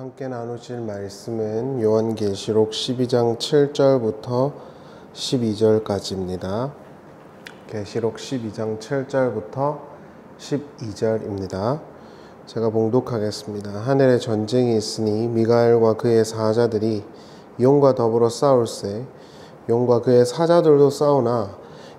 함께 나누실 말씀은 요한계시록 12장 7절부터 12절까지입니다. 계시록 12장 7절부터 12절입니다. 제가 봉독하겠습니다. 하늘에 전쟁이 있으니 미가엘과 그의 사자들이 용과 더불어 싸울세. 용과 그의 사자들도 싸우나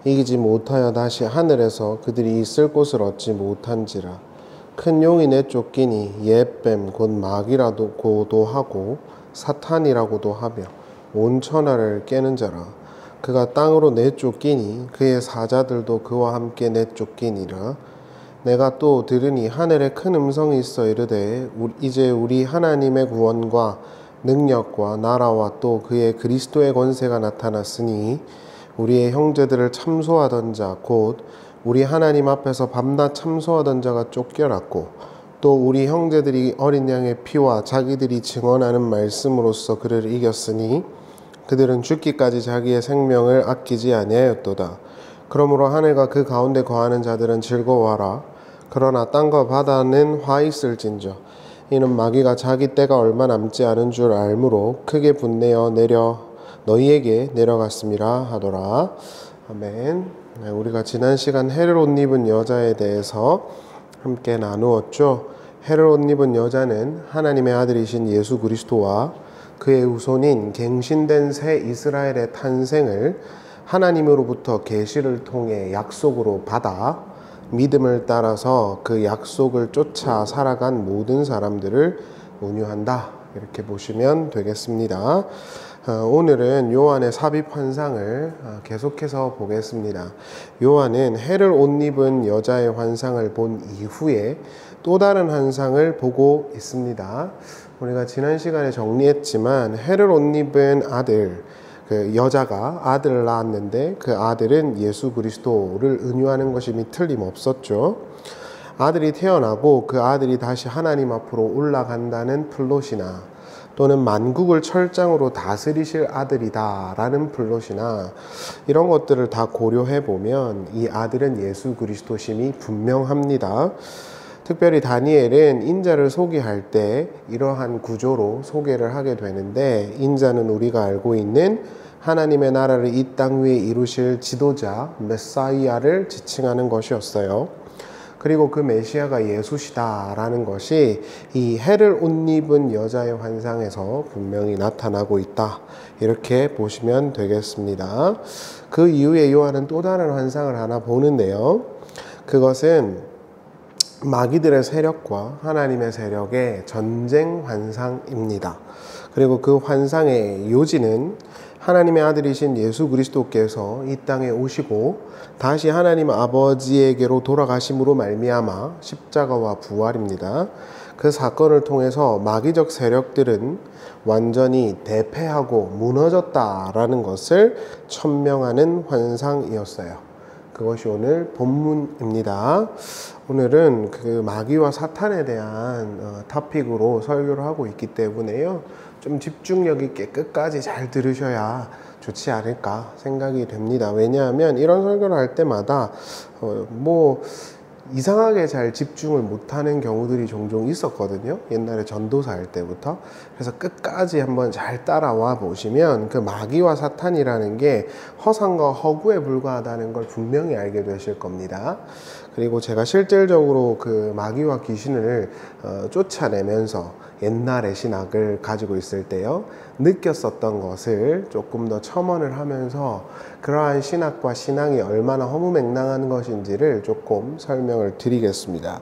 이기지 못하여 다시 하늘에서 그들이 있을 곳을 얻지 못한지라. 큰 용이 내쫓기니 옛뱀 곧 마귀라고도 하고 사탄이라고도 하며 온 천하를 깨는 자라. 그가 땅으로 내쫓기니 그의 사자들도 그와 함께 내쫓기니라. 내가 또 들으니 하늘에 큰 음성이 있어 이르되 이제 우리 하나님의 구원과 능력과 나라와 또 그의 그리스도의 권세가 나타났으니 우리의 형제들을 참소하던 자 곧 우리 하나님 앞에서 밤낮 참소하던 자가 쫓겨났고 또 우리 형제들이 어린 양의 피와 자기들이 증언하는 말씀으로써 그를 이겼으니 그들은 죽기까지 자기의 생명을 아끼지 아니하였도다. 그러므로 하늘과 그 가운데 거하는 자들은 즐거워하라. 그러나 땅과 바다는 화 있을진저 이는 마귀가 자기 때가 얼마 남지 않은 줄 알므로 크게 분내어 너희에게 내려갔음이라 하더라. 아멘. 우리가 지난 시간 해를 옷 입은 여자에 대해서 함께 나누었죠. 해를 옷 입은 여자는 하나님의 아들이신 예수 그리스도와 그의 후손인 갱신된 새 이스라엘의 탄생을 하나님으로부터 계시를 통해 약속으로 받아 믿음을 따라서 그 약속을 쫓아 살아간 모든 사람들을 운유한다. 이렇게 보시면 되겠습니다. 오늘은 요한의 삽입 환상을 계속해서 보겠습니다. 요한은 해를 옷 입은 여자의 환상을 본 이후에 또 다른 환상을 보고 있습니다. 우리가 지난 시간에 정리했지만 해를 옷 입은 아들, 그 여자가 아들을 낳았는데 그 아들은 예수 그리스도를 은유하는 것이 틀림없었죠. 아들이 태어나고 그 아들이 다시 하나님 앞으로 올라간다는 플롯이나 또는 만국을 철장으로 다스리실 아들이다 라는 플롯이나 이런 것들을 다 고려해 보면 이 아들은 예수 그리스도심이 분명합니다. 특별히 다니엘은 인자를 소개할 때 이러한 구조로 소개를 하게 되는데, 인자는 우리가 알고 있는 하나님의 나라를 이 땅 위에 이루실 지도자 메사이아를 지칭하는 것이었어요. 그리고 그 메시아가 예수시다라는 것이 이 해를 옷 입은 여자의 환상에서 분명히 나타나고 있다. 이렇게 보시면 되겠습니다. 그 이후에 요한은 또 다른 환상을 하나 보는데요. 그것은 마귀들의 세력과 하나님의 세력의 전쟁 환상입니다. 그리고 그 환상의 요지는 하나님의 아들이신 예수 그리스도께서 이 땅에 오시고 다시 하나님 아버지에게로 돌아가심으로 말미암아 십자가와 부활입니다. 그 사건을 통해서 마귀적 세력들은 완전히 대패하고 무너졌다라는 것을 천명하는 환상이었어요. 그것이 오늘 본문입니다. 오늘은 그 마귀와 사탄에 대한 토픽으로 설교를 하고 있기 때문에요. 좀 집중력 있게 끝까지 잘 들으셔야 좋지 않을까 생각이 됩니다. 왜냐하면 이런 설교를 할 때마다 이상하게 잘 집중을 못하는 경우들이 종종 있었거든요. 옛날에 전도사 할 때부터. 그래서 끝까지 한번 잘 따라와 보시면 그 마귀와 사탄이라는 게 허상과 허구에 불과하다는 걸 분명히 알게 되실 겁니다. 그리고 제가 실질적으로 그 마귀와 귀신을 쫓아내면서 옛날의 신학을 가지고 있을 때요, 느꼈었던 것을 조금 더 첨언을 하면서 그러한 신학과 신앙이 얼마나 허무맹랑한 것인지를 조금 설명을 드리겠습니다.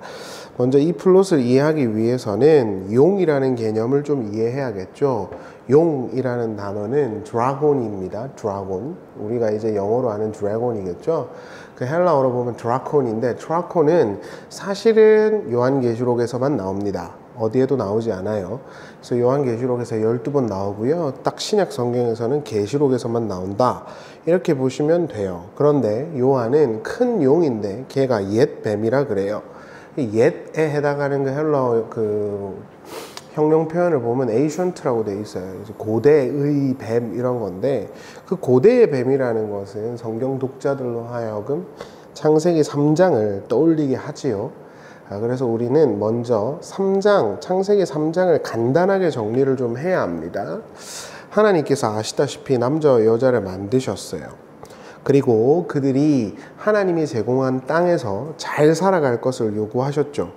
먼저 이 플롯을 이해하기 위해서는 용이라는 개념을 좀 이해해야겠죠. 용이라는 단어는 드라곤입니다. 드라곤. 우리가 이제 영어로 아는 드래곤이겠죠. 그 헬라어로 보면 드라콘인데, 드라콘은 사실은 요한계시록에서만 나옵니다. 어디에도 나오지 않아요. 그래서 요한계시록에서 12번 나오고요. 딱 신약 성경에서는 계시록에서만 나온다. 이렇게 보시면 돼요. 그런데 요한은 큰 용인데 걔가 옛 뱀이라 그래요. 옛에 해당하는 그 헬라어 그 형용 표현을 보면 에이션트라고 돼 있어요. 고대의 뱀 이런 건데, 그 고대의 뱀이라는 것은 성경 독자들로 하여금 창세기 3장을 떠올리게 하지요. 그래서 우리는 먼저 3장, 창세기 3장을 간단하게 정리를 좀 해야 합니다. 하나님께서 아시다시피 남자와 여자를 만드셨어요. 그리고 그들이 하나님이 제공한 땅에서 잘 살아갈 것을 요구하셨죠.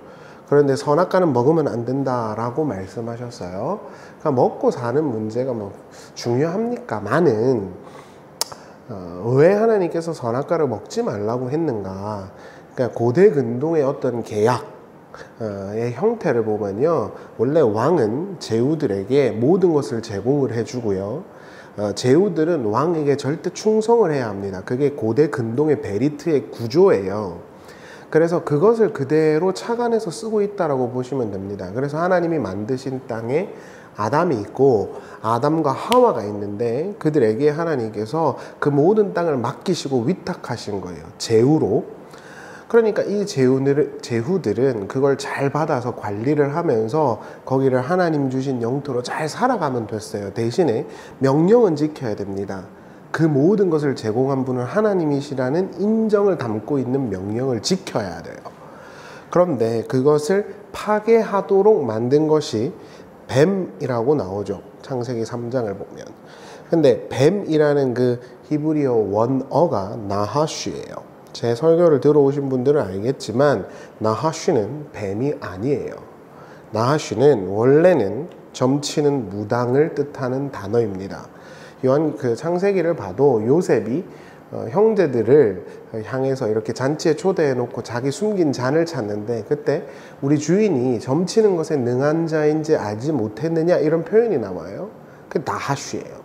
그런데 선악과는 먹으면 안 된다라고 말씀하셨어요. 그러니까 먹고 사는 문제가 뭐 중요합니까? 많은 왜 하나님께서 선악과를 먹지 말라고 했는가? 그러니까 고대 근동의 어떤 계약의 형태를 보면요, 원래 왕은 제후들에게 모든 것을 제공을 해주고요, 제후들은 왕에게 절대 충성을 해야 합니다. 그게 고대 근동의 베리트의 구조예요. 그래서 그것을 그대로 착안해서 쓰고 있다라고 보시면 됩니다. 그래서 하나님이 만드신 땅에 아담이 있고 아담과 하와가 있는데 그들에게 하나님께서 그 모든 땅을 맡기시고 위탁하신 거예요. 제후로. 그러니까 이 제후들은 그걸 잘 받아서 관리를 하면서 거기를 하나님 주신 영토로 잘 살아가면 됐어요. 대신에 명령은 지켜야 됩니다. 그 모든 것을 제공한 분은 하나님이시라는 인정을 담고 있는 명령을 지켜야 돼요. 그런데 그것을 파괴하도록 만든 것이 뱀이라고 나오죠. 창세기 3장을 보면. 근데 뱀이라는 그 히브리어 원어가 나하쉬예요. 제 설교를 들어오신 분들은 알겠지만 나하쉬는 뱀이 아니에요. 나하쉬는 원래는 점치는 무당을 뜻하는 단어입니다. 요한 그 창세기를 봐도 요셉이 형제들을 향해서 이렇게 잔치에 초대해 놓고 자기 숨긴 잔을 찾는데 그때 우리 주인이 점치는 것에 능한 자인지 알지 못했느냐 이런 표현이 나와요. 그 나하쉬예요.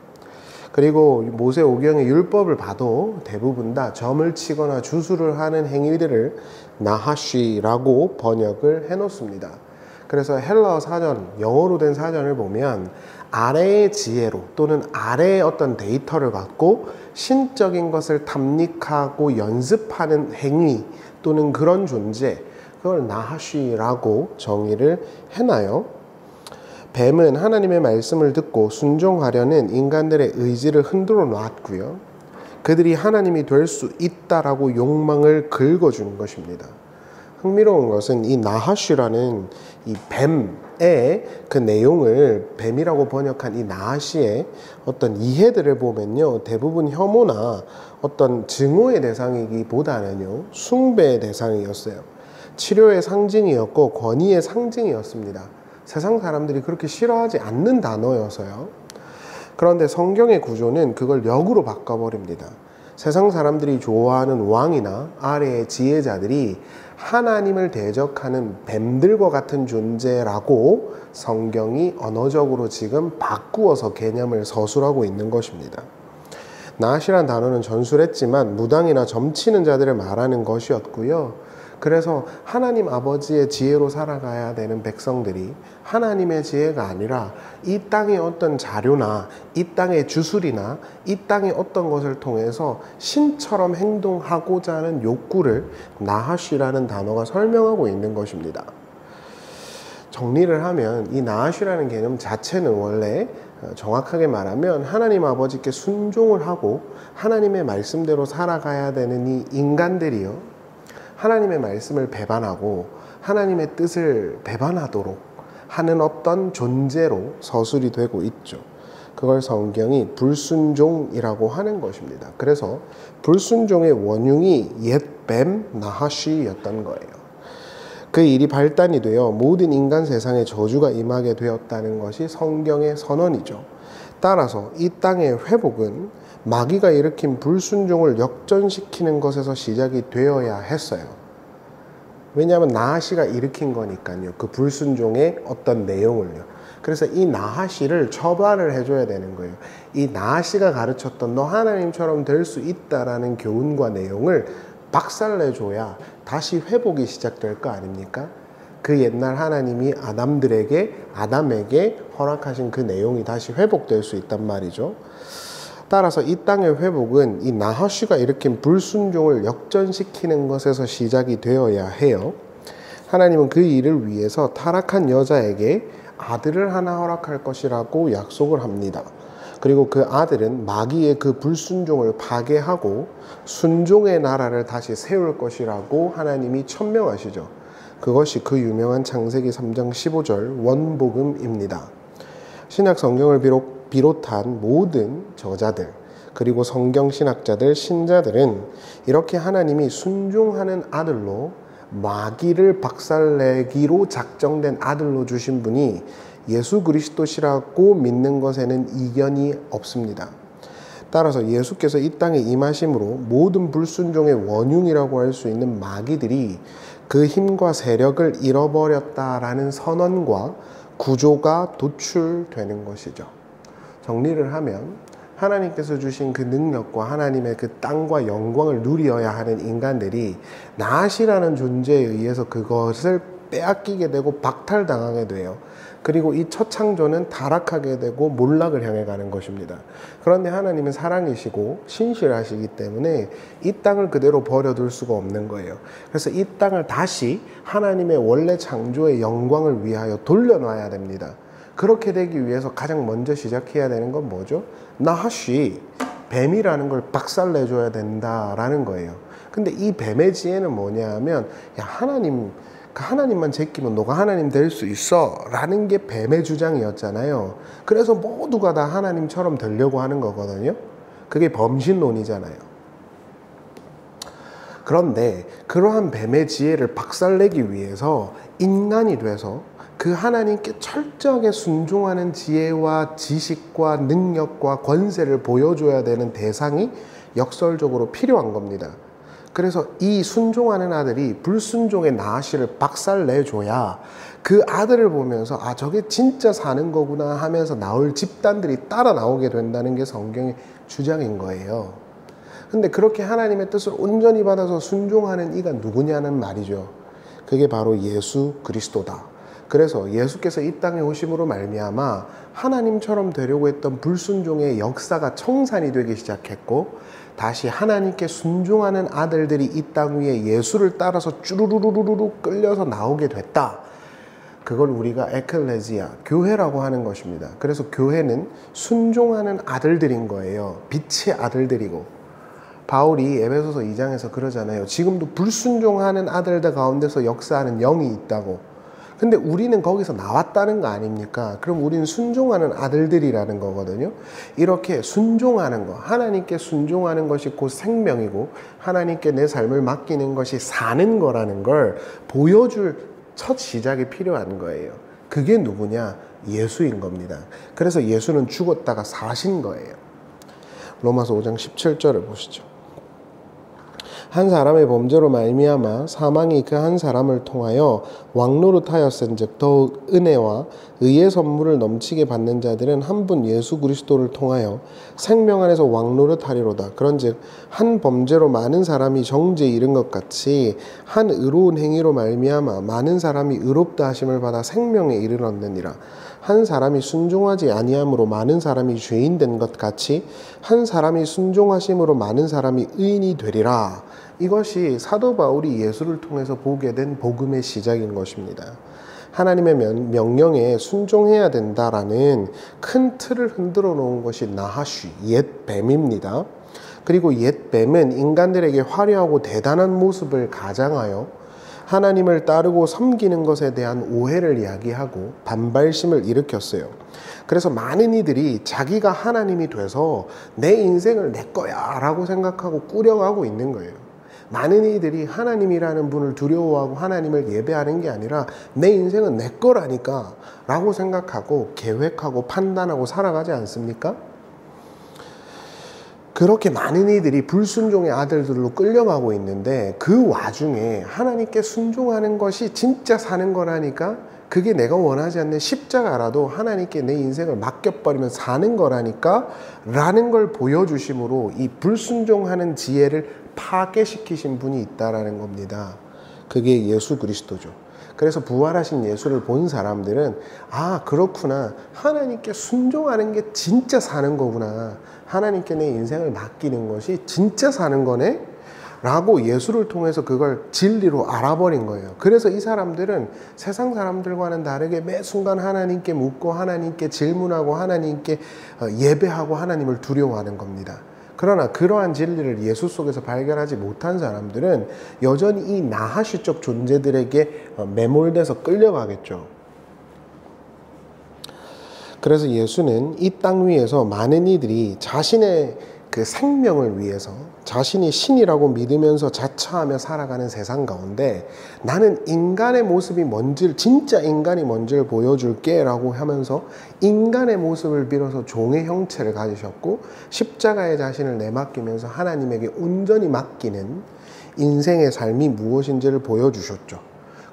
그리고 모세오경의 율법을 봐도 대부분 다 점을 치거나 주술을 하는 행위들을 나하쉬라고 번역을 해 놓습니다. 그래서 헬라어 사전, 영어로 된 사전을 보면 아래의 지혜로 또는 아래의 어떤 데이터를 갖고 신적인 것을 탐닉하고 연습하는 행위 또는 그런 존재, 그걸 나하쉬라고 정의를 해놔요. 뱀은 하나님의 말씀을 듣고 순종하려는 인간들의 의지를 흔들어 놨고요. 그들이 하나님이 될 수 있다라고 욕망을 긁어주는 것입니다. 흥미로운 것은 이 나하쉬라는 이 뱀의 그 내용을 뱀이라고 번역한 이 나하쉬의 어떤 이해들을 보면요, 대부분 혐오나 어떤 증오의 대상이기보다는요, 숭배의 대상이었어요. 치료의 상징이었고 권위의 상징이었습니다. 세상 사람들이 그렇게 싫어하지 않는 단어여서요. 그런데 성경의 구조는 그걸 역으로 바꿔버립니다. 세상 사람들이 좋아하는 왕이나 아래의 지혜자들이 하나님을 대적하는 뱀들과 같은 존재라고 성경이 언어적으로 지금 바꾸어서 개념을 서술하고 있는 것입니다. 나하시란 단어는 전술했지만 무당이나 점치는 자들을 말하는 것이었고요. 그래서 하나님 아버지의 지혜로 살아가야 되는 백성들이 하나님의 지혜가 아니라 이 땅의 어떤 자료나 이 땅의 주술이나 이 땅의 어떤 것을 통해서 신처럼 행동하고자 하는 욕구를 나하쉬라는 단어가 설명하고 있는 것입니다. 정리를 하면 이 나하쉬라는 개념 자체는 원래 정확하게 말하면 하나님 아버지께 순종을 하고 하나님의 말씀대로 살아가야 되는 이 인간들이요, 하나님의 말씀을 배반하고 하나님의 뜻을 배반하도록 하는 어떤 존재로 서술이 되고 있죠. 그걸 성경이 불순종이라고 하는 것입니다. 그래서 불순종의 원흉이 옛 뱀 나하쉬였던 거예요. 그 일이 발단이 되어 모든 인간 세상에 저주가 임하게 되었다는 것이 성경의 선언이죠. 따라서 이 땅의 회복은 마귀가 일으킨 불순종을 역전시키는 것에서 시작이 되어야 했어요. 왜냐하면 나하시가 일으킨 거니까요. 그 불순종의 어떤 내용을요. 그래서 이 나하시를 처벌을 해줘야 되는 거예요. 이 나하시가 가르쳤던 너 하나님처럼 될 수 있다라는 교훈과 내용을 박살내줘야 다시 회복이 시작될 거 아닙니까? 그 옛날 하나님이 아담에게 허락하신 그 내용이 다시 회복될 수 있단 말이죠. 따라서 이 땅의 회복은 이 나하쉬가 일으킨 불순종을 역전시키는 것에서 시작이 되어야 해요. 하나님은 그 일을 위해서 타락한 여자에게 아들을 하나 허락할 것이라고 약속을 합니다. 그리고 그 아들은 마귀의 그 불순종을 파괴하고 순종의 나라를 다시 세울 것이라고 하나님이 천명하시죠. 그것이 그 유명한 창세기 3장 15절 원복음입니다. 신약 성경을 비롯한 모든 저자들, 그리고 성경신학자들, 신자들은 이렇게 하나님이 순종하는 아들로, 마귀를 박살내기로 작정된 아들로 주신 분이 예수 그리스도시라고 믿는 것에는 이견이 없습니다. 따라서 예수께서 이 땅에 임하심으로 모든 불순종의 원흉이라고 할 수 있는 마귀들이 그 힘과 세력을 잃어버렸다라는 선언과 구조가 도출되는 것이죠. 정리를 하면 하나님께서 주신 그 능력과 하나님의 그 땅과 영광을 누려야 하는 인간들이 나시라는 존재에 의해서 그것을 빼앗기게 되고 박탈당하게 돼요. 그리고 이 첫 창조는 타락하게 되고 몰락을 향해 가는 것입니다. 그런데 하나님은 사랑이시고 신실하시기 때문에 이 땅을 그대로 버려둘 수가 없는 거예요. 그래서 이 땅을 다시 하나님의 원래 창조의 영광을 위하여 돌려놔야 됩니다. 그렇게 되기 위해서 가장 먼저 시작해야 되는 건 뭐죠? 나하시, 뱀이라는 걸 박살내줘야 된다라는 거예요. 근데 이 뱀의 지혜는 뭐냐 하면, 야, 하나님만 제끼면 너가 하나님 될 수 있어 라는 게 뱀의 주장이었잖아요. 그래서 모두가 다 하나님처럼 되려고 하는 거거든요. 그게 범신론이잖아요. 그런데 그러한 뱀의 지혜를 박살내기 위해서 인간이 돼서 그 하나님께 철저하게 순종하는 지혜와 지식과 능력과 권세를 보여줘야 되는 대상이 역설적으로 필요한 겁니다. 그래서 이 순종하는 아들이 불순종의 나아시를 박살내줘야 그 아들을 보면서 아, 저게 진짜 사는 거구나 하면서 나올 집단들이 따라 나오게 된다는 게 성경의 주장인 거예요. 근데 그렇게 하나님의 뜻을 온전히 받아서 순종하는 이가 누구냐는 말이죠. 그게 바로 예수 그리스도다. 그래서 예수께서 이 땅에 오심으로 말미암아 하나님처럼 되려고 했던 불순종의 역사가 청산이 되기 시작했고, 다시 하나님께 순종하는 아들들이 이 땅 위에 예수를 따라서 쭈루루루루루 끌려서 나오게 됐다. 그걸 우리가 에클레지아, 교회라고 하는 것입니다. 그래서 교회는 순종하는 아들들인 거예요. 빛의 아들들이고, 바울이 에베소서 2장에서 그러잖아요. 지금도 불순종하는 아들들 가운데서 역사하는 영이 있다고. 근데 우리는 거기서 나왔다는 거 아닙니까? 그럼 우리는 순종하는 아들들이라는 거거든요. 이렇게 순종하는 거, 하나님께 순종하는 것이 곧 생명이고 하나님께 내 삶을 맡기는 것이 사는 거라는 걸 보여줄 첫 시작이 필요한 거예요. 그게 누구냐? 예수인 겁니다. 그래서 예수는 죽었다가 사신 거예요. 로마서 5장 17절을 보시죠. 한 사람의 범죄로 말미암아 사망이 그 한 사람을 통하여 왕노릇하였은즉 더욱 은혜와 의의 선물을 넘치게 받는 자들은 한 분 예수 그리스도를 통하여 생명 안에서 왕노릇하리로다. 그런즉 한 범죄로 많은 사람이 정죄에 이른 것 같이 한 의로운 행위로 말미암아 많은 사람이 의롭다 하심을 받아 생명에 이르렀느니라. 한 사람이 순종하지 아니함으로 많은 사람이 죄인 된 것 같이 한 사람이 순종하심으로 많은 사람이 의인이 되리라. 이것이 사도 바울이 예수를 통해서 보게 된 복음의 시작인 것입니다. 하나님의 명령에 순종해야 된다라는 큰 틀을 흔들어 놓은 것이 나하쉬, 옛 뱀입니다. 그리고 옛 뱀은 인간들에게 화려하고 대단한 모습을 가장하여 하나님을 따르고 섬기는 것에 대한 오해를 야기하고 반발심을 일으켰어요. 그래서 많은 이들이 자기가 하나님이 돼서 내 인생을 내 거야 라고 생각하고 꾸려가고 있는 거예요. 많은 이들이 하나님이라는 분을 두려워하고 하나님을 예배하는 게 아니라 내 인생은 내 거라니까 라고 생각하고 계획하고 판단하고 살아가지 않습니까? 그렇게 많은 이들이 불순종의 아들들로 끌려가고 있는데 그 와중에 하나님께 순종하는 것이 진짜 사는 거라니까, 그게 내가 원하지 않는 십자가라도 하나님께 내 인생을 맡겨버리면 사는 거라니까 라는 걸 보여주심으로 이 불순종하는 지혜를 파괴시키신 분이 있다라는 겁니다. 그게 예수 그리스도죠. 그래서 부활하신 예수를 본 사람들은 아, 그렇구나, 하나님께 순종하는 게 진짜 사는 거구나, 하나님께 내 인생을 맡기는 것이 진짜 사는 거네 라고 예수를 통해서 그걸 진리로 알아버린 거예요. 그래서 이 사람들은 세상 사람들과는 다르게 매 순간 하나님께 묻고 하나님께 질문하고 하나님께 예배하고 하나님을 두려워하는 겁니다. 그러나 그러한 진리를 예수 속에서 발견하지 못한 사람들은 여전히 이 나하시적 존재들에게 매몰돼서 끌려가겠죠. 그래서 예수는 이 땅 위에서 많은 이들이 자신의 그 생명을 위해서 자신이 신이라고 믿으면서 자처하며 살아가는 세상 가운데 나는 인간의 모습이 뭔지를, 진짜 인간이 뭔지를 보여줄게 라고 하면서 인간의 모습을 빌어서 종의 형체를 가지셨고 십자가에 자신을 내맡기면서 하나님에게 온전히 맡기는 인생의 삶이 무엇인지를 보여주셨죠.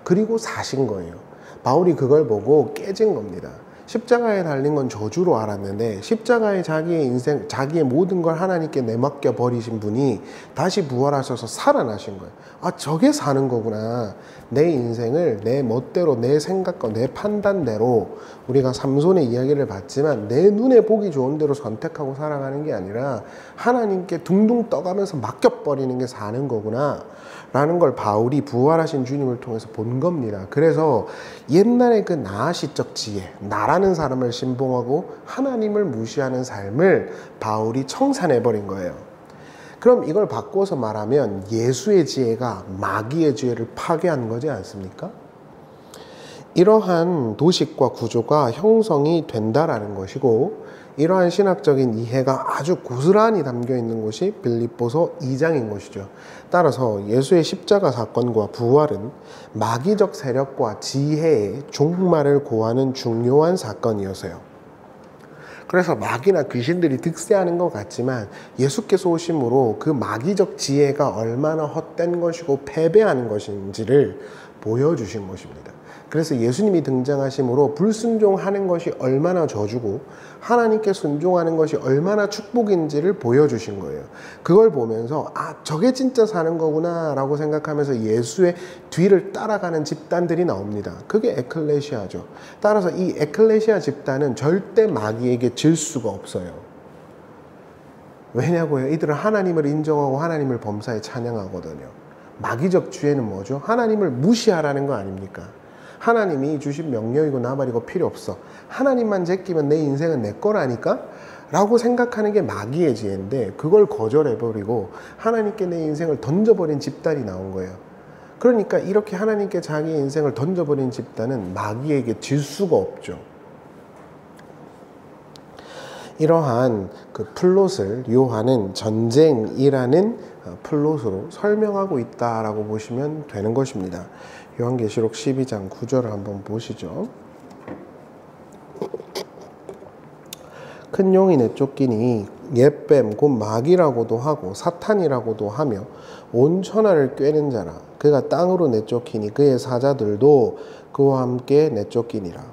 그리고 사신 거예요. 바울이 그걸 보고 깨진 겁니다. 십자가에 달린 건 저주로 알았는데 십자가에 자기의 인생, 자기의 모든 걸 하나님께 내맡겨 버리신 분이 다시 부활하셔서 살아나신 거예요. 아, 저게 사는 거구나. 내 인생을 내 멋대로, 내 생각과 내 판단대로, 우리가 삼손의 이야기를 봤지만 내 눈에 보기 좋은 대로 선택하고 살아가는 게 아니라 하나님께 둥둥 떠가면서 맡겨버리는 게 사는 거구나 라는 걸 바울이 부활하신 주님을 통해서 본 겁니다. 그래서 옛날에 그 나아시적 지혜, 나라는 사람을 신봉하고 하나님을 무시하는 삶을 바울이 청산해버린 거예요. 그럼 이걸 바꿔서 말하면 예수의 지혜가 마귀의 지혜를 파괴한 거지 않습니까? 이러한 도식과 구조가 형성이 된다라는 것이고, 이러한 신학적인 이해가 아주 고스란히 담겨 있는 곳이 빌립보서 2장인 것이죠. 따라서 예수의 십자가 사건과 부활은 마귀적 세력과 지혜의 종말을 고하는 중요한 사건이어서요. 그래서 마귀나 귀신들이 득세하는 것 같지만 예수께서 오심으로 그 마귀적 지혜가 얼마나 헛된 것이고 패배하는 것인지를 보여주신 것입니다. 그래서 예수님이 등장하심으로 불순종하는 것이 얼마나 저주고 하나님께 순종하는 것이 얼마나 축복인지를 보여주신 거예요. 그걸 보면서 아, 저게 진짜 사는 거구나 라고 생각하면서 예수의 뒤를 따라가는 집단들이 나옵니다. 그게 에클레시아죠. 따라서 이 에클레시아 집단은 절대 마귀에게 질 수가 없어요. 왜냐고요? 이들은 하나님을 인정하고 하나님을 범사에 찬양하거든요. 마귀적 주의는 뭐죠? 하나님을 무시하라는 거 아닙니까? 하나님이 주신 명령이고 나발이고 필요 없어. 하나님만 제끼면 내 인생은 내 거라니까? 라고 생각하는 게 마귀의 지혜인데 그걸 거절해버리고 하나님께 내 인생을 던져버린 집단이 나온 거예요. 그러니까 이렇게 하나님께 자기의 인생을 던져버린 집단은 마귀에게 질 수가 없죠. 이러한 그 플롯을 요한은 전쟁이라는 플롯으로 설명하고 있다라고 보시면 되는 것입니다. 요한계시록 12장 9절을 한번 보시죠. 큰 용이 내쫓기니 옛뱀 곧 마귀라고도 하고 사탄이라고도 하며 온 천하를 꿰는 자라. 그가 땅으로 내쫓기니 그의 사자들도 그와 함께 내쫓기니라.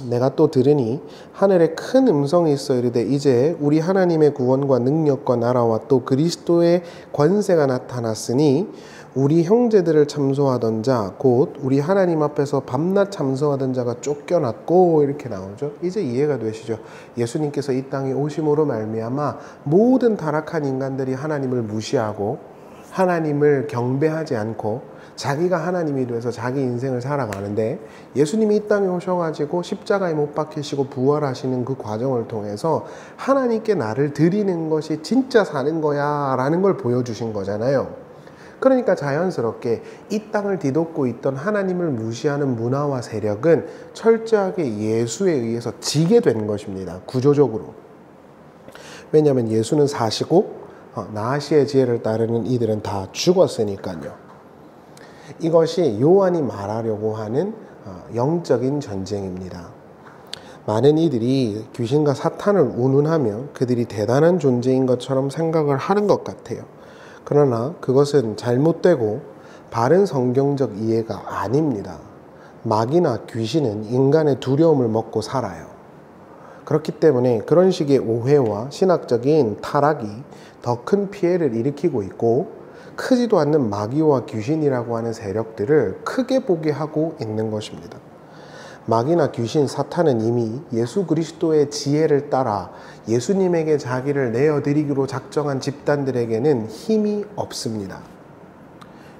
내가 또 들으니 하늘에 큰 음성이 있어 이르되 이제 우리 하나님의 구원과 능력과 나라와 또 그리스도의 권세가 나타났으니 우리 형제들을 참소하던 자 곧 우리 하나님 앞에서 밤낮 참소하던 자가 쫓겨났고 이렇게 나오죠. 이제 이해가 되시죠? 예수님께서 이 땅에 오심으로 말미암아 모든 타락한 인간들이 하나님을 무시하고 하나님을 경배하지 않고 자기가 하나님이 돼서 자기 인생을 살아가는데 예수님이 이 땅에 오셔가지고 십자가에 못 박히시고 부활하시는 그 과정을 통해서 하나님께 나를 드리는 것이 진짜 사는 거야 라는 걸 보여주신 거잖아요. 그러니까 자연스럽게 이 땅을 뒤덮고 있던 하나님을 무시하는 문화와 세력은 철저하게 예수에 의해서 지게 된 것입니다. 구조적으로. 왜냐하면 예수는 사시고 나하시의 지혜를 따르는 이들은 다 죽었으니까요. 이것이 요한이 말하려고 하는 영적인 전쟁입니다. 많은 이들이 귀신과 사탄을 운운하며 그들이 대단한 존재인 것처럼 생각을 하는 것 같아요. 그러나 그것은 잘못되고 바른 성경적 이해가 아닙니다. 마귀나 귀신은 인간의 두려움을 먹고 살아요. 그렇기 때문에 그런 식의 오해와 신학적인 타락이 더 큰 피해를 일으키고 있고 크지도 않는 마귀와 귀신이라고 하는 세력들을 크게 보게 하고 있는 것입니다. 마귀나 귀신, 사탄은 이미 예수 그리스도의 지혜를 따라 예수님에게 자기를 내어드리기로 작정한 집단들에게는 힘이 없습니다.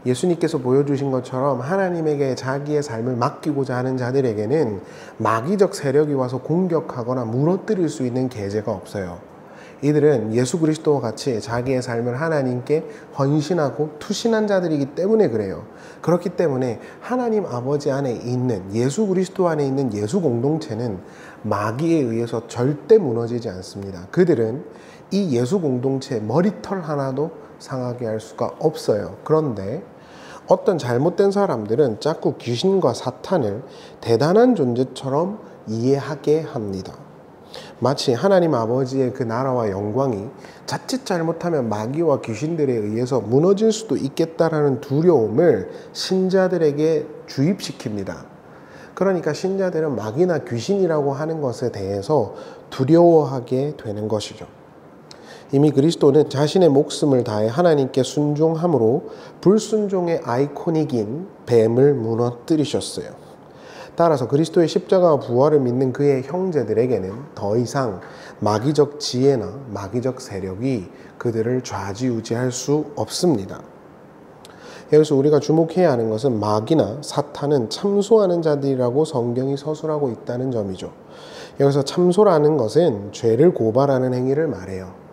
예수님께서 보여주신 것처럼 하나님에게 자기의 삶을 맡기고자 하는 자들에게는 마귀적 세력이 와서 공격하거나 무너뜨릴 수 있는 계제가 없어요. 이들은 예수 그리스도와 같이 자기의 삶을 하나님께 헌신하고 투신한 자들이기 때문에 그래요. 그렇기 때문에 하나님 아버지 안에 있는 예수 그리스도 안에 있는 예수 공동체는 마귀에 의해서 절대 무너지지 않습니다. 그들은 이 예수 공동체의 머리털 하나도 상하게 할 수가 없어요. 그런데 어떤 잘못된 사람들은 자꾸 귀신과 사탄을 대단한 존재처럼 이해하게 합니다. 마치 하나님 아버지의 그 나라와 영광이 자칫 잘못하면 마귀와 귀신들에 의해서 무너질 수도 있겠다라는 두려움을 신자들에게 주입시킵니다. 그러니까 신자들은 마귀나 귀신이라고 하는 것에 대해서 두려워하게 되는 것이죠. 이미 그리스도는 자신의 목숨을 다해 하나님께 순종함으로 불순종의 아이코닉인 뱀을 무너뜨리셨어요. 따라서 그리스도의 십자가와 부활을 믿는 그의 형제들에게는 더 이상 마귀적 지혜나 마귀적 세력이 그들을 좌지우지할 수 없습니다. 여기서 우리가 주목해야 하는 것은 마귀나 사탄은 참소하는 자들이라고 성경이 서술하고 있다는 점이죠. 여기서 참소라는 것은 죄를 고발하는 행위를 말해요.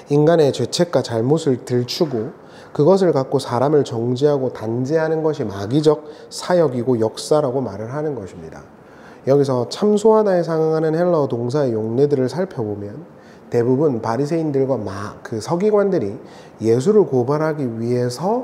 인간의 죄책과 잘못을 들추고 그것을 갖고 사람을 정죄하고 단죄하는 것이 마귀적 사역이고 역사라고 말을 하는 것입니다. 여기서 참소하다에 상응하는 헬라어 동사의 용례들을 살펴보면 대부분 바리새인들과 그 서기관들이 예수를 고발하기 위해서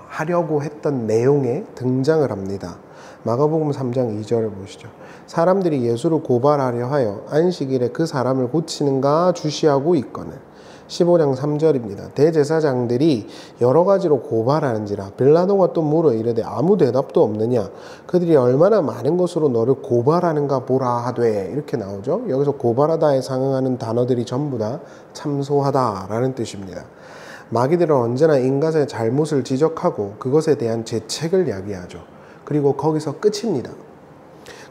하려고 했던 내용에 등장을 합니다. 마가복음 3장 2절을 보시죠. 사람들이 예수를 고발하려 하여 안식일에 그 사람을 고치는가 주시하고 있거늘. 15장 3절입니다. 대제사장들이 여러 가지로 고발하는지라 빌라도가 또 물어 이르되 아무 대답도 없느냐 그들이 얼마나 많은 것으로 너를 고발하는가 보라 하되 이렇게 나오죠. 여기서 고발하다에 상응하는 단어들이 전부 다 참소하다라는 뜻입니다. 마귀들은 언제나 인간의 잘못을 지적하고 그것에 대한 죄책을 야기하죠. 그리고 거기서 끝입니다.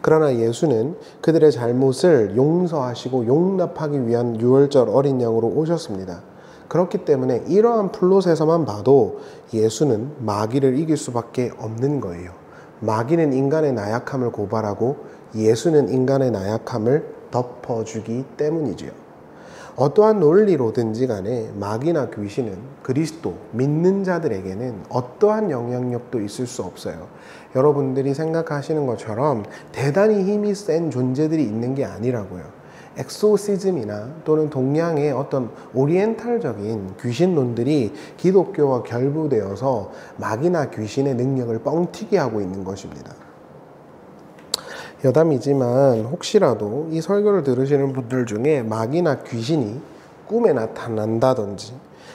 그러나 예수는 그들의 잘못을 용서하시고 용납하기 위한 유월절 어린 양으로 오셨습니다. 그렇기 때문에 이러한 플롯에서만 봐도 예수는 마귀를 이길 수밖에 없는 거예요. 마귀는 인간의 나약함을 고발하고 예수는 인간의 나약함을 덮어주기 때문이지요. 어떠한 논리로든지 간에 마귀나 귀신은 그리스도, 믿는 자들에게는 어떠한 영향력도 있을 수 없어요. 여러분들이 생각하시는 것처럼 대단히 힘이 센 존재들이 있는 게 아니라고요. 엑소시즘이나 또는 동양의 어떤 오리엔탈적인 귀신론들이 기독교와 결부되어서 마귀나 귀신의 능력을 뻥튀기 하고 있는 것입니다. 여담이지만 혹시라도 이 설교를 들으시는 분들 중에 마귀나 귀신이 꿈에 나타난다든지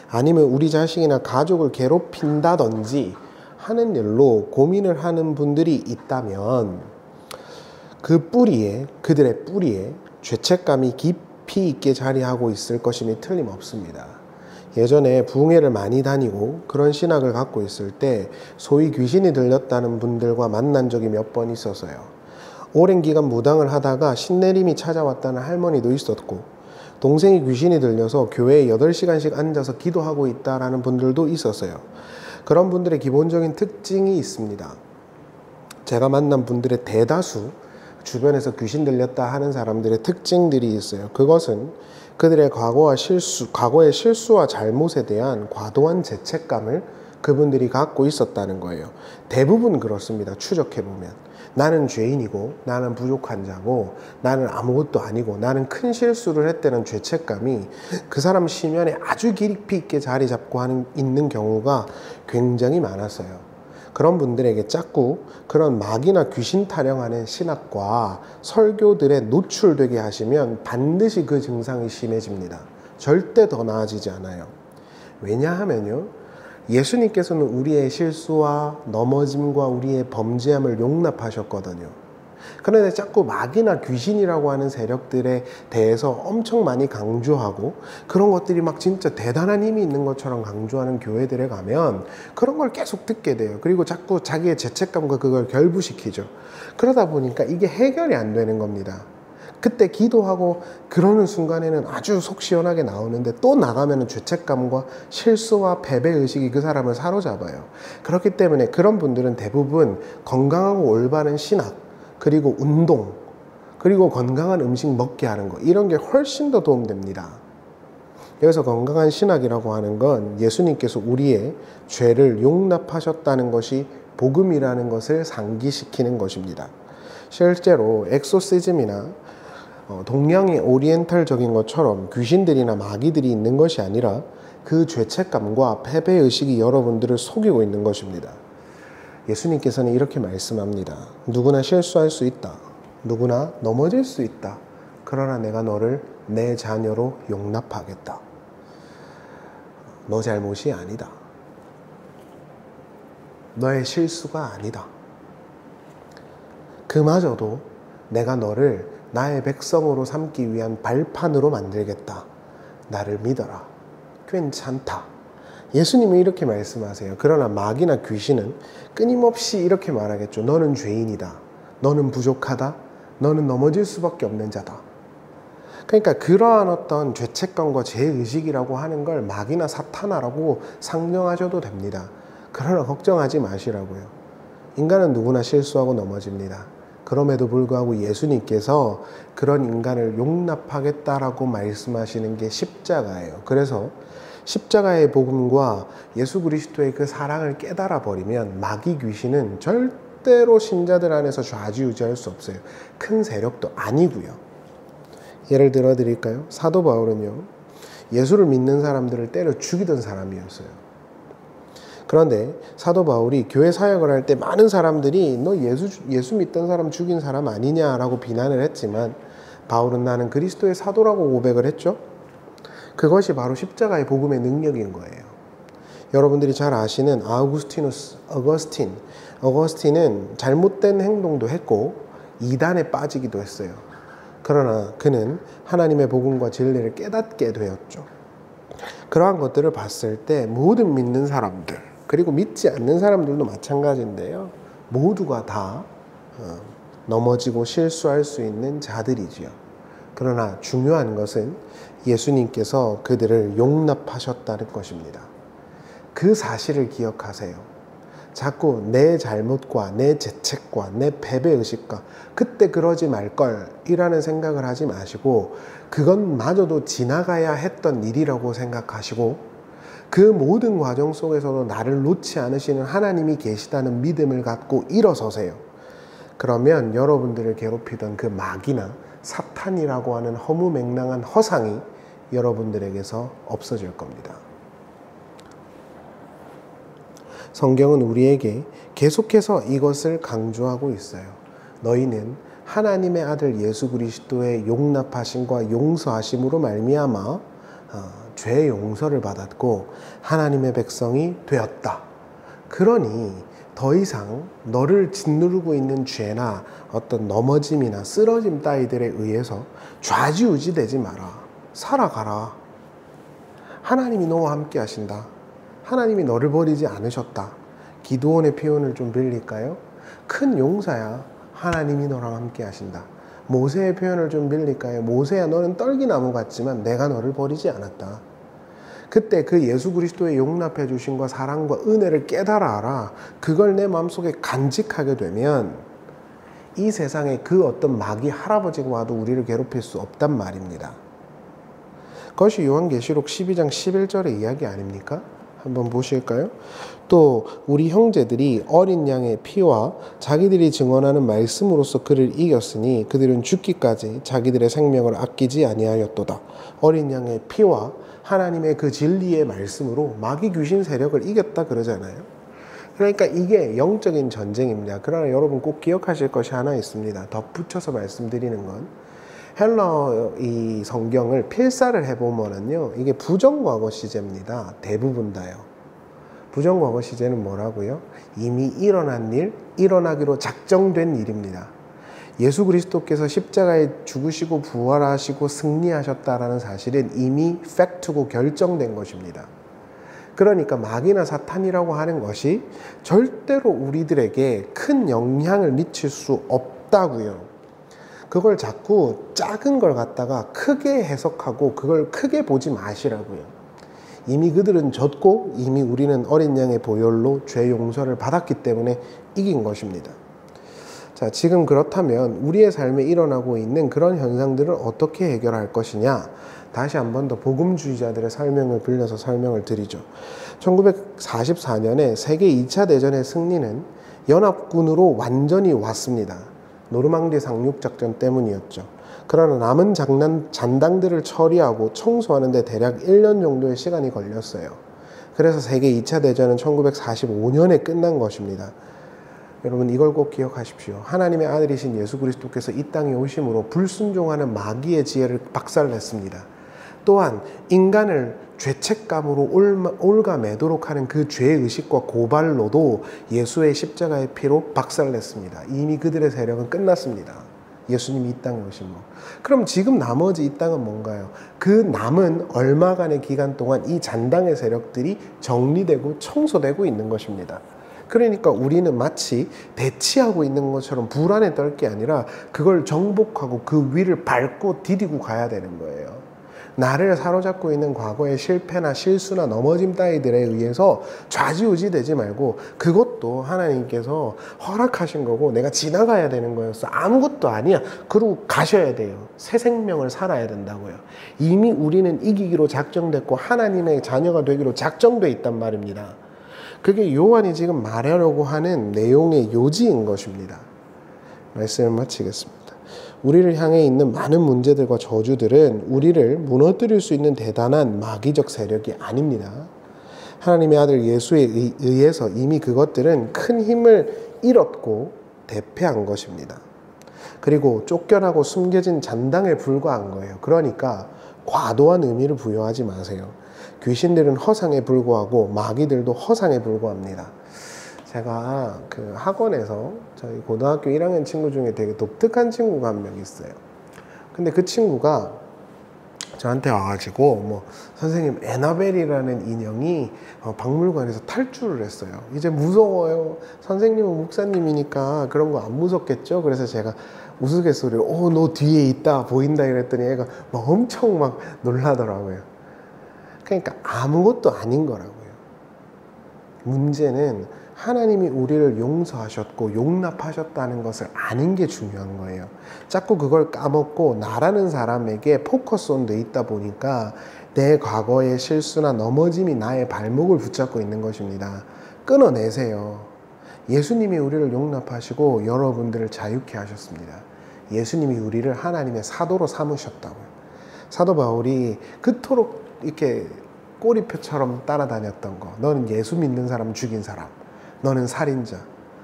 아니면 우리 자식이나 가족을 괴롭힌다든지 하는 일로 고민을 하는 분들이 있다면 그들의 뿌리에 죄책감이 깊이 있게 자리하고 있을 것임이 틀림없습니다. 예전에 부흥회를 많이 다니고 그런 신학을 갖고 있을 때 소위 귀신이 들렸다는 분들과 만난 적이 몇 번 있었어요. 오랜 기간 무당을 하다가 신내림이 찾아왔다는 할머니도 있었고 동생이 귀신이 들려서 교회에 8시간씩 앉아서 기도하고 있다라는 분들도 있었어요. 그런 분들의 기본적인 특징이 있습니다. 제가 만난 분들의 대다수 주변에서 귀신 들렸다 하는 사람들의 특징들이 있어요. 그것은 그들의 과거의 실수와 잘못에 대한 과도한 죄책감을 그분들이 갖고 있었다는 거예요. 대부분 그렇습니다. 추적해보면. 나는 죄인이고 나는 부족한 자고 나는 아무것도 아니고 나는 큰 실수를 했다는 죄책감이 그 사람 심연에 아주 깊이 있게 자리 잡고 있는 경우가 굉장히 많았어요. 그런 분들에게 자꾸 그런 마귀나 귀신 타령하는 신학과 설교들에 노출되게 하시면 반드시 그 증상이 심해집니다. 절대 더 나아지지 않아요. 왜냐하면요. 예수님께서는 우리의 실수와 넘어짐과 우리의 범죄함을 용납하셨거든요. 그런데 자꾸 마귀나 귀신이라고 하는 세력들에 대해서 엄청 많이 강조하고 그런 것들이 막 진짜 대단한 힘이 있는 것처럼 강조하는 교회들에 가면 그런 걸 계속 듣게 돼요. 그리고 자꾸 자기의 죄책감과 그걸 결부시키죠. 그러다 보니까 이게 해결이 안 되는 겁니다. 그때 기도하고 그러는 순간에는 아주 속 시원하게 나오는데 또 나가면 죄책감과 실수와 패배의식이 그 사람을 사로잡아요. 그렇기 때문에 그런 분들은 대부분 건강하고 올바른 신학, 그리고 운동, 그리고 건강한 음식 먹게 하는 거 이런 게 훨씬 더 도움됩니다. 여기서 건강한 신학이라고 하는 건 예수님께서 우리의 죄를 용납하셨다는 것이 복음이라는 것을 상기시키는 것입니다. 실제로 엑소시즘이나 동양의 오리엔탈적인 것처럼 귀신들이나 마귀들이 있는 것이 아니라 그 죄책감과 패배의식이 여러분들을 속이고 있는 것입니다. 예수님께서는 이렇게 말씀합니다. 누구나 실수할 수 있다. 누구나 넘어질 수 있다. 그러나 내가 너를 내 자녀로 용납하겠다. 너 잘못이 아니다. 너의 실수가 아니다. 그마저도 내가 너를 나의 백성으로 삼기 위한 발판으로 만들겠다. 나를 믿어라. 괜찮다. 예수님은 이렇게 말씀하세요. 그러나 마귀나 귀신은 끊임없이 이렇게 말하겠죠. 너는 죄인이다. 너는 부족하다. 너는 넘어질 수밖에 없는 자다. 그러니까 그러한 어떤 죄책감과 죄의식이라고 하는 걸 마귀나 사탄아라고 상정하셔도 됩니다. 그러나 걱정하지 마시라고요. 인간은 누구나 실수하고 넘어집니다. 그럼에도 불구하고 예수님께서 그런 인간을 용납하겠다라고 말씀하시는 게 십자가예요. 그래서 십자가의 복음과 예수 그리스도의 그 사랑을 깨달아 버리면 마귀 귀신은 절대로 신자들 안에서 좌지우지할 수 없어요. 큰 세력도 아니고요. 예를 들어 드릴까요? 사도 바울은요, 예수를 믿는 사람들을 때려 죽이던 사람이었어요. 그런데 사도 바울이 교회 사역을 할 때 많은 사람들이 너 예수 믿던 사람 죽인 사람 아니냐라고 비난을 했지만 바울은 나는 그리스도의 사도라고 고백을 했죠. 그것이 바로 십자가의 복음의 능력인 거예요. 여러분들이 잘 아시는 어거스틴은 잘못된 행동도 했고 이단에 빠지기도 했어요. 그러나 그는 하나님의 복음과 진리를 깨닫게 되었죠. 그러한 것들을 봤을 때 모든 믿는 사람들, 그리고 믿지 않는 사람들도 마찬가지인데요. 모두가 다 넘어지고 실수할 수 있는 자들이지요. 그러나 중요한 것은 예수님께서 그들을 용납하셨다는 것입니다. 그 사실을 기억하세요. 자꾸 내 잘못과 내 죄책과 내 패배의식과 그때 그러지 말걸이라는 생각을 하지 마시고 그것마저도 지나가야 했던 일이라고 생각하시고 그 모든 과정 속에서도 나를 놓지 않으시는 하나님이 계시다는 믿음을 갖고 일어서세요. 그러면 여러분들을 괴롭히던 그 마귀나 사탄이라고 하는 허무맹랑한 허상이 여러분들에게서 없어질 겁니다. 성경은 우리에게 계속해서 이것을 강조하고 있어요. 너희는 하나님의 아들 예수 그리스도의 용납하심과 용서하심으로 말미암아 죄의 용서를 받았고 하나님의 백성이 되었다. 그러니 더 이상 너를 짓누르고 있는 죄나 어떤 넘어짐이나 쓰러짐 따위들에 의해서 좌지우지되지 마라. 살아가라. 하나님이 너와 함께 하신다. 하나님이 너를 버리지 않으셨다. 기드온의 표현을 좀 빌릴까요? 큰 용사야. 하나님이 너랑 함께 하신다. 모세의 표현을 좀 빌릴까요? 모세야, 너는 떨기나무 같지만 내가 너를 버리지 않았다. 그때 그 예수 그리스도의 용납해 주심과 사랑과 은혜를 깨달아 알아. 그걸 내 마음속에 간직하게 되면 이 세상에 그 어떤 마귀 할아버지가 와도 우리를 괴롭힐 수 없단 말입니다. 그것이 요한계시록 12장 11절의 이야기 아닙니까? 한번 보실까요? 또 우리 형제들이 어린 양의 피와 자기들이 증언하는 말씀으로써 그를 이겼으니 그들은 죽기까지 자기들의 생명을 아끼지 아니하였도다. 어린 양의 피와 하나님의 그 진리의 말씀으로 마귀 귀신 세력을 이겼다 그러잖아요. 그러니까 이게 영적인 전쟁입니다. 그러나 여러분 꼭 기억하실 것이 하나 있습니다. 덧붙여서 말씀드리는 건 헬러 이 성경을 필사를 해보면은요, 이게 부정과거 시제입니다. 대부분 다요. 부정과거 시제는 뭐라고요? 이미 일어난 일, 일어나기로 작정된 일입니다. 예수 그리스도께서 십자가에 죽으시고 부활하시고 승리하셨다라는 사실은 이미 팩트고 결정된 것입니다. 그러니까 마귀나 사탄이라고 하는 것이 절대로 우리들에게 큰 영향을 미칠 수 없다고요. 그걸 자꾸 작은 걸 갖다가 크게 해석하고 그걸 크게 보지 마시라고요. 이미 그들은 졌고 이미 우리는 어린 양의 보혈로 죄 용서를 받았기 때문에 이긴 것입니다. 자, 지금 그렇다면 우리의 삶에 일어나고 있는 그런 현상들을 어떻게 해결할 것이냐? 다시 한 번 더 복음주의자들의 설명을 빌려서 설명을 드리죠. 1944년에 세계 2차 대전의 승리는 연합군으로 완전히 왔습니다. 노르망디 상륙작전 때문이었죠. 그러나 남은 잔당들을 처리하고 청소하는 데 대략 1년 정도의 시간이 걸렸어요. 그래서 세계 2차 대전은 1945년에 끝난 것입니다. 여러분, 이걸 꼭 기억하십시오. 하나님의 아들이신 예수 그리스도께서 이 땅에 오심으로 불순종하는 마귀의 지혜를 박살냈습니다. 또한 인간을 죄책감으로 올가매도록 하는 그 죄의식과 고발로도 예수의 십자가의 피로 박살냈습니다. 이미 그들의 세력은 끝났습니다. 예수님이 이 땅에 오심으로. 그럼 지금 나머지 이 땅은 뭔가요? 그 남은 얼마간의 기간 동안 이 잔당의 세력들이 정리되고 청소되고 있는 것입니다. 그러니까 우리는 마치 대치하고 있는 것처럼 불안에 떨 게 아니라 그걸 정복하고 그 위를 밟고 디디고 가야 되는 거예요. 나를 사로잡고 있는 과거의 실패나 실수나 넘어짐 따위들에 의해서 좌지우지 되지 말고 그것도 하나님께서 허락하신 거고 내가 지나가야 되는 거였어. 아무것도 아니야. 그러고 가셔야 돼요. 새 생명을 살아야 된다고요. 이미 우리는 이기기로 작정됐고 하나님의 자녀가 되기로 작정돼 있단 말입니다. 그게 요한이 지금 말하려고 하는 내용의 요지인 것입니다. 말씀을 마치겠습니다. 우리를 향해 있는 많은 문제들과 저주들은 우리를 무너뜨릴 수 있는 대단한 마귀적 세력이 아닙니다. 하나님의 아들 예수에 의해서 이미 그것들은 큰 힘을 잃었고 대패한 것입니다. 그리고 쫓겨나고 숨겨진 잔당에 불과한 거예요. 그러니까 과도한 의미를 부여하지 마세요. 귀신들은 허상에 불과하고 마귀들도 허상에 불과합니다. 제가 그 학원에서 저희 고등학교 1학년 친구 중에 되게 독특한 친구가 한 명 있어요. 근데 그 친구가 저한테 와가지고 뭐 선생님 에나벨이라는 인형이 박물관에서 탈출을 했어요. 이제 무서워요. 선생님은 목사님이니까 그런 거 안 무섭겠죠? 그래서 제가 우스갯소리로 너 뒤에 있다 보인다 이랬더니 애가 막 엄청 막 놀라더라고요. 그러니까 아무것도 아닌 거라고요. 문제는 하나님이 우리를 용서하셨고 용납하셨다는 것을 아는 게 중요한 거예요. 자꾸 그걸 까먹고 나라는 사람에게 포커스온 돼 있다 보니까 내 과거의 실수나 넘어짐이 나의 발목을 붙잡고 있는 것입니다. 끊어내세요. 예수님이 우리를 용납하시고 여러분들을 자유케 하셨습니다. 예수님이 우리를 하나님의 사도로 삼으셨다고요. 사도 바울이 그토록 이렇게 꼬리표처럼 따라다녔던 거, 너는 예수 믿는 사람 죽인 사람, 너는 살인자.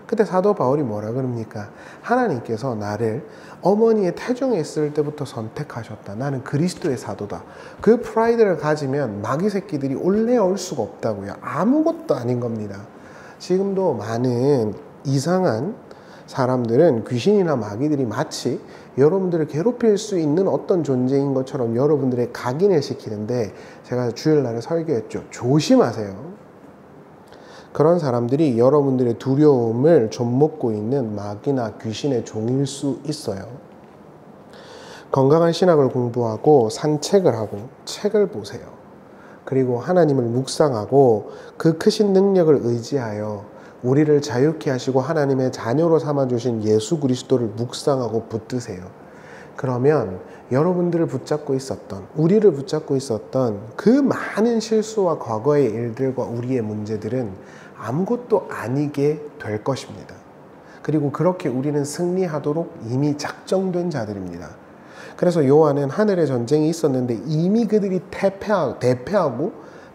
그때 사도 바울이 뭐라 그럽니까? 하나님께서 나를 어머니의 태중에 있을 때부터 선택하셨다. 나는 그리스도의 사도다. 그 프라이드를 가지면 마귀 새끼들이 올레올 수가 없다고요. 아무것도 아닌 겁니다. 지금도 많은 이상한 사람들은 귀신이나 마귀들이 마치 여러분들을 괴롭힐 수 있는 어떤 존재인 것처럼 여러분들의 각인을 시키는데, 제가 주일날에 설교했죠. 조심하세요. 그런 사람들이 여러분들의 두려움을 좀먹고 있는 마귀나 귀신의 종일 수 있어요. 건강한 신학을 공부하고 산책을 하고 책을 보세요. 그리고 하나님을 묵상하고 그 크신 능력을 의지하여 우리를 자유케 하시고 하나님의 자녀로 삼아주신 예수 그리스도를 묵상하고 붙드세요. 그러면 여러분들을 붙잡고 있었던, 우리를 붙잡고 있었던 그 많은 실수와 과거의 일들과 우리의 문제들은 아무것도 아니게 될 것입니다. 그리고 그렇게 우리는 승리하도록 이미 작정된 자들입니다. 그래서 요한은 하늘의 전쟁이 있었는데 이미 그들이 대패하고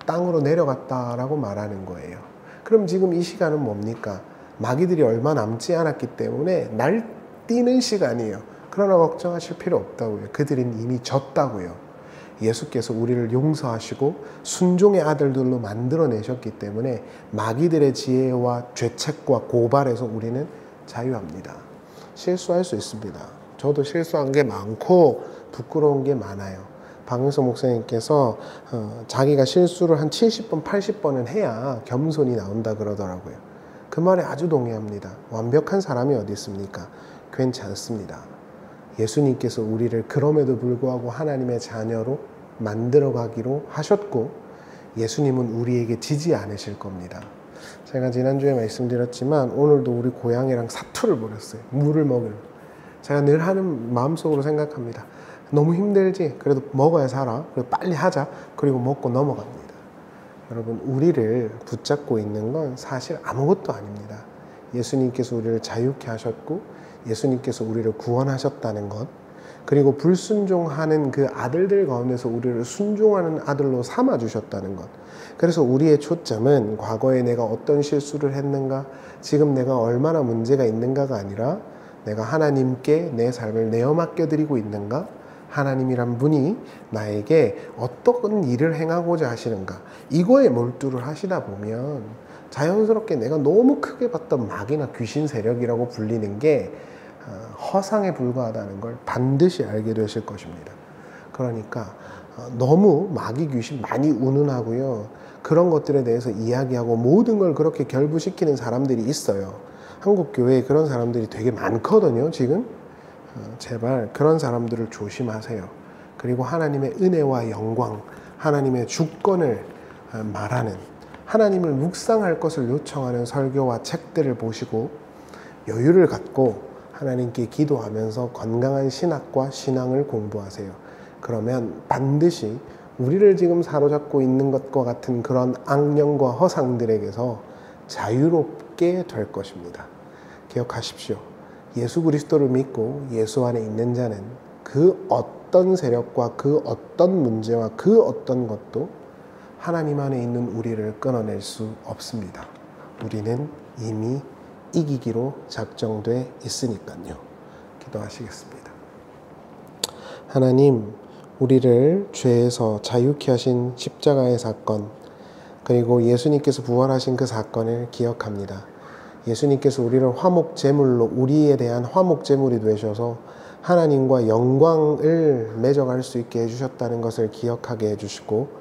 땅으로 내려갔다라고 말하는 거예요. 그럼 지금 이 시간은 뭡니까? 마귀들이 얼마 남지 않았기 때문에 날뛰는 시간이에요. 그러나 걱정하실 필요 없다고요. 그들은 이미 졌다고요. 예수께서 우리를 용서하시고 순종의 아들들로 만들어내셨기 때문에 마귀들의 지혜와 죄책과 고발에서 우리는 자유합니다. 실수할 수 있습니다. 저도 실수한 게 많고 부끄러운 게 많아요. 박영석 목사님께서 자기가 실수를 한 70번, 80번은 해야 겸손이 나온다 그러더라고요. 그 말에 아주 동의합니다. 완벽한 사람이 어디 있습니까? 괜찮습니다. 예수님께서 우리를 그럼에도 불구하고 하나님의 자녀로 만들어가기로 하셨고 예수님은 우리에게 지지 않으실 겁니다. 제가 지난주에 말씀드렸지만 오늘도 우리 고양이랑 사투를 벌였어요. 물을 먹으려. 제가 늘 하는 마음속으로 생각합니다. 너무 힘들지? 그래도 먹어야 살아. 그리고 빨리 하자. 그리고 먹고 넘어갑니다. 여러분, 우리를 붙잡고 있는 건 사실 아무것도 아닙니다. 예수님께서 우리를 자유케 하셨고 예수님께서 우리를 구원하셨다는 것, 그리고 불순종하는 그 아들들 가운데서 우리를 순종하는 아들로 삼아주셨다는 것. 그래서 우리의 초점은 과거에 내가 어떤 실수를 했는가, 지금 내가 얼마나 문제가 있는가가 아니라 내가 하나님께 내 삶을 내어 맡겨드리고 있는가, 하나님이란 분이 나에게 어떤 일을 행하고자 하시는가, 이거에 몰두를 하시다 보면 자연스럽게 내가 너무 크게 봤던 마귀나 귀신 세력이라고 불리는 게 허상에 불과하다는 걸 반드시 알게 되실 것입니다. 그러니까 너무 마귀 귀신 많이 운운하고요, 그런 것들에 대해서 이야기하고 모든 걸 그렇게 결부시키는 사람들이 있어요. 한국 교회에 그런 사람들이 되게 많거든요. 지금 제발 그런 사람들을 조심하세요. 그리고 하나님의 은혜와 영광, 하나님의 주권을 말하는, 하나님을 묵상할 것을 요청하는 설교와 책들을 보시고 여유를 갖고 하나님께 기도하면서 건강한 신학과 신앙을 공부하세요. 그러면 반드시 우리를 지금 사로잡고 있는 것과 같은 그런 악령과 허상들에게서 자유롭게 될 것입니다. 기억하십시오. 예수 그리스도를 믿고 예수 안에 있는 자는 그 어떤 세력과 그 어떤 문제와 그 어떤 것도 하나님 안에 있는 우리를 끊어낼 수 없습니다. 우리는 이미 이기기로 작정돼 있으니까요. 기도하시겠습니다. 하나님, 우리를 죄에서 자유케 하신 십자가의 사건, 그리고 예수님께서 부활하신 그 사건을 기억합니다. 예수님께서 우리를 화목제물로, 우리에 대한 화목제물이 되셔서 하나님과 영광을 맺어갈 수 있게 해주셨다는 것을 기억하게 해주시고,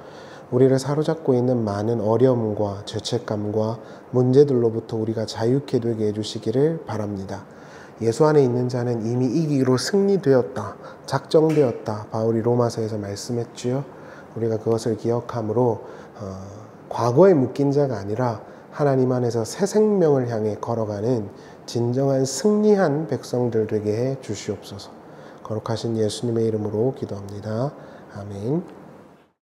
우리를 사로잡고 있는 많은 어려움과 죄책감과 문제들로부터 우리가 자유케 되게 해주시기를 바랍니다. 예수 안에 있는 자는 이미 이기기로 승리되었다, 작정되었다, 바울이 로마서에서 말씀했지요. 우리가 그것을 기억함으로 과거에 묶인 자가 아니라 하나님 안에서 새 생명을 향해 걸어가는 진정한 승리한 백성들 되게 해 주시옵소서. 거룩하신 예수님의 이름으로 기도합니다. 아멘.